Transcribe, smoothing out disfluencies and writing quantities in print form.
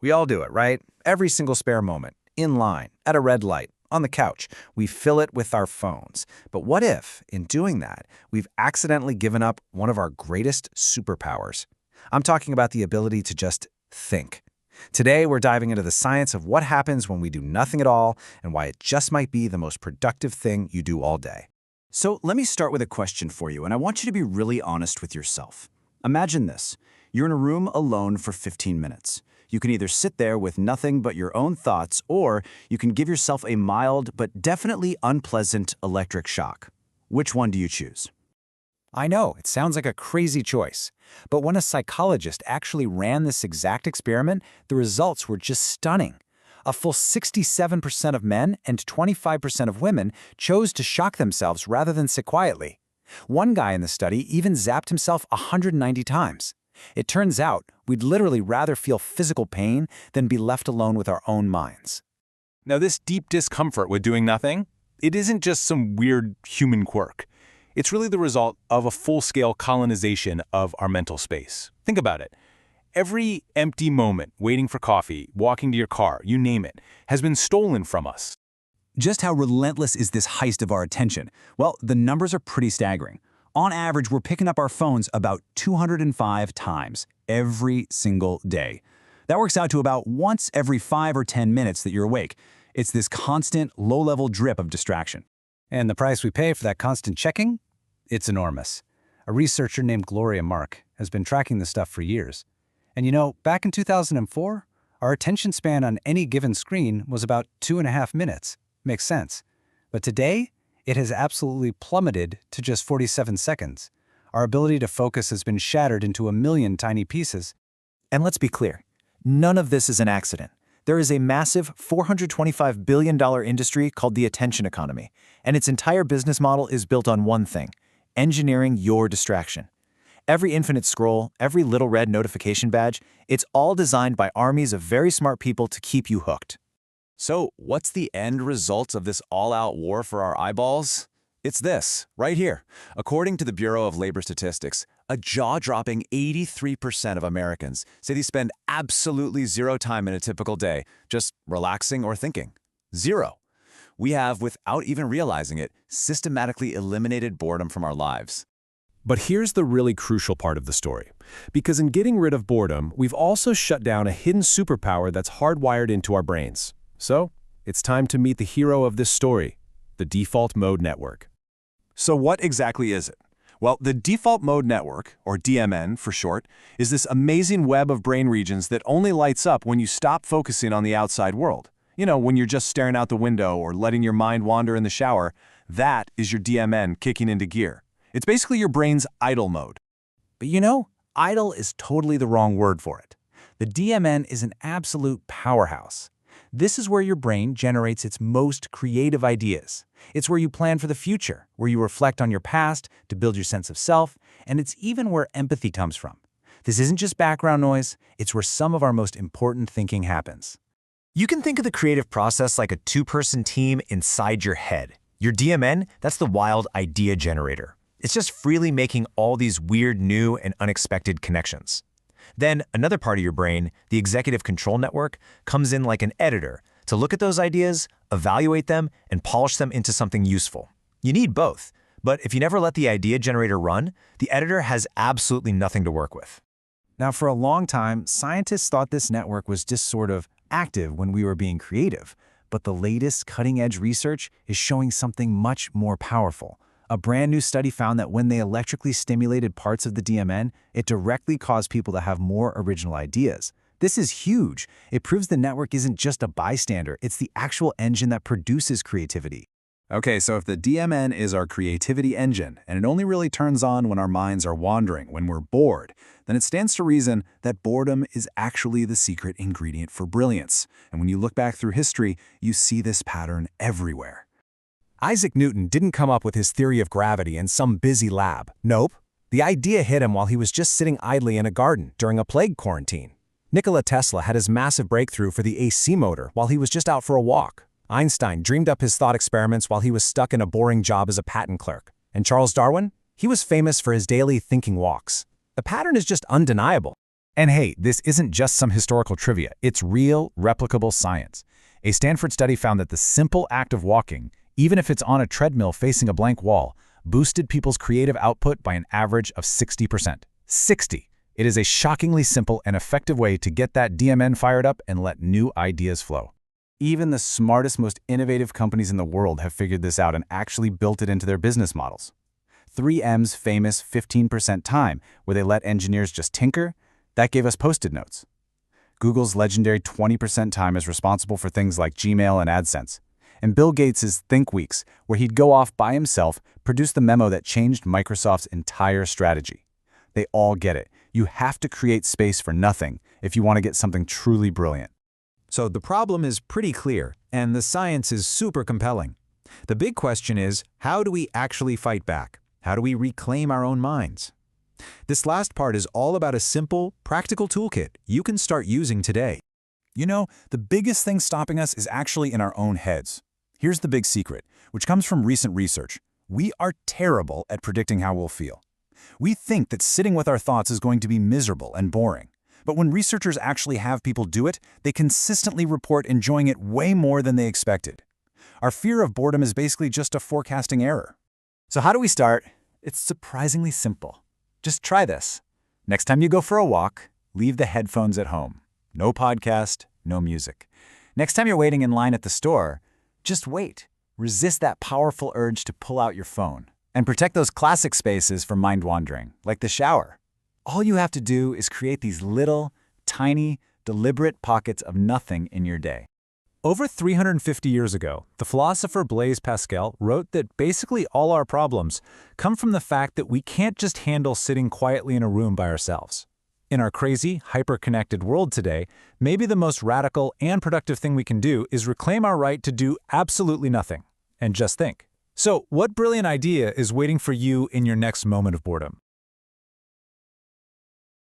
We all do it, right? Every single spare moment, in line, at a red light, on the couch, we fill it with our phones. But what if, in doing that, we've accidentally given up one of our greatest superpowers? I'm talking about the ability to just think. Today, we're diving into the science of what happens when we do nothing at all and why it just might be the most productive thing you do all day. So let me start with a question for you, and I want you to be really honest with yourself. Imagine this. You're in a room alone for 15 minutes. You can either sit there with nothing but your own thoughts, or you can give yourself a mild but definitely unpleasant electric shock. Which one do you choose? I know, it sounds like a crazy choice. But when a psychologist actually ran this exact experiment, the results were just stunning. A full 67% of men and 25% of women chose to shock themselves rather than sit quietly. One guy in the study even zapped himself 190 times. It turns out we'd literally rather feel physical pain than be left alone with our own minds. Now, this deep discomfort with doing nothing, it isn't just some weird human quirk. It's really the result of a full-scale colonization of our mental space. Think about it. Every empty moment, waiting for coffee, walking to your car, you name it, has been stolen from us. Just how relentless is this heist of our attention? Well, the numbers are pretty staggering. On average, we're picking up our phones about 205 times every single day. That works out to about once every 5 or 10 minutes that you're awake. It's this constant, low-level drip of distraction. And the price we pay for that constant checking? It's enormous. A researcher named Gloria Mark has been tracking this stuff for years. And you know, back in 2004, our attention span on any given screen was about 2.5 minutes. Makes sense. But today, it has absolutely plummeted to just 47 seconds. Our ability to focus has been shattered into a million tiny pieces. And let's be clear, none of this is an accident. There is a massive $425 billion industry called the attention economy, and its entire business model is built on one thing: engineering your distraction. Every infinite scroll, every little red notification badge, it's all designed by armies of very smart people to keep you hooked. So, what's the end result of this all-out war for our eyeballs? It's this, right here. According to the Bureau of Labor Statistics, a jaw-dropping 83% of Americans say they spend absolutely zero time in a typical day just relaxing or thinking. Zero. We have, without even realizing it, systematically eliminated boredom from our lives. But here's the really crucial part of the story. Because in getting rid of boredom, we've also shut down a hidden superpower that's hardwired into our brains. So, it's time to meet the hero of this story, the default mode network. So what exactly is it? Well, the default mode network, or DMN for short, is this amazing web of brain regions that only lights up when you stop focusing on the outside world. You know, when you're just staring out the window or letting your mind wander in the shower, that is your DMN kicking into gear. It's basically your brain's idle mode. But you know, idle is totally the wrong word for it. The DMN is an absolute powerhouse. This is where your brain generates its most creative ideas. It's where you plan for the future, where you reflect on your past to build your sense of self, and it's even where empathy comes from. This isn't just background noise, it's where some of our most important thinking happens. You can think of the creative process like a two-person team inside your head. Your DMN, that's the wild idea generator. It's just freely making all these weird, new, and unexpected connections. Then another part of your brain, the executive control network, comes in like an editor to look at those ideas, evaluate them, and polish them into something useful. You need both, but if you never let the idea generator run, the editor has absolutely nothing to work with. Now, for a long time, scientists thought this network was just sort of active when we were being creative, but the latest cutting-edge research is showing something much more powerful. A brand new study found that when they electrically stimulated parts of the DMN, it directly caused people to have more original ideas. This is huge. It proves the network isn't just a bystander, it's the actual engine that produces creativity. Okay, so if the DMN is our creativity engine, and it only really turns on when our minds are wandering, when we're bored, then it stands to reason that boredom is actually the secret ingredient for brilliance. And when you look back through history, you see this pattern everywhere. Isaac Newton didn't come up with his theory of gravity in some busy lab. Nope. The idea hit him while he was just sitting idly in a garden during a plague quarantine. Nikola Tesla had his massive breakthrough for the AC motor while he was just out for a walk. Einstein dreamed up his thought experiments while he was stuck in a boring job as a patent clerk. And Charles Darwin? He was famous for his daily thinking walks. The pattern is just undeniable. And hey, this isn't just some historical trivia. It's real, replicable science. A Stanford study found that the simple act of walking, even if it's on a treadmill facing a blank wall, boosted people's creative output by an average of 60%. 60! It is a shockingly simple and effective way to get that DMN fired up and let new ideas flow. Even the smartest, most innovative companies in the world have figured this out and actually built it into their business models. 3M's famous 15% time, where they let engineers just tinker, that gave us Post-it notes. Google's legendary 20% time is responsible for things like Gmail and AdSense. And Bill Gates' Think Weeks, where he'd go off by himself, produced the memo that changed Microsoft's entire strategy. They all get it. You have to create space for nothing if you want to get something truly brilliant. So the problem is pretty clear, and the science is super compelling. The big question is, how do we actually fight back? How do we reclaim our own minds? This last part is all about a simple, practical toolkit you can start using today. You know, the biggest thing stopping us is actually in our own heads. Here's the big secret, which comes from recent research. We are terrible at predicting how we'll feel. We think that sitting with our thoughts is going to be miserable and boring. But when researchers actually have people do it, they consistently report enjoying it way more than they expected. Our fear of boredom is basically just a forecasting error. So how do we start? It's surprisingly simple. Just try this. Next time you go for a walk, leave the headphones at home. No podcast, no music. Next time you're waiting in line at the store, just wait. Resist that powerful urge to pull out your phone. And protect those classic spaces from mind wandering, like the shower. All you have to do is create these little, tiny, deliberate pockets of nothing in your day. Over 350 years ago, the philosopher Blaise Pascal wrote that basically all our problems come from the fact that we can't just handle sitting quietly in a room by ourselves. In our crazy, hyper-connected world today, maybe the most radical and productive thing we can do is reclaim our right to do absolutely nothing and just think. So, what brilliant idea is waiting for you in your next moment of boredom?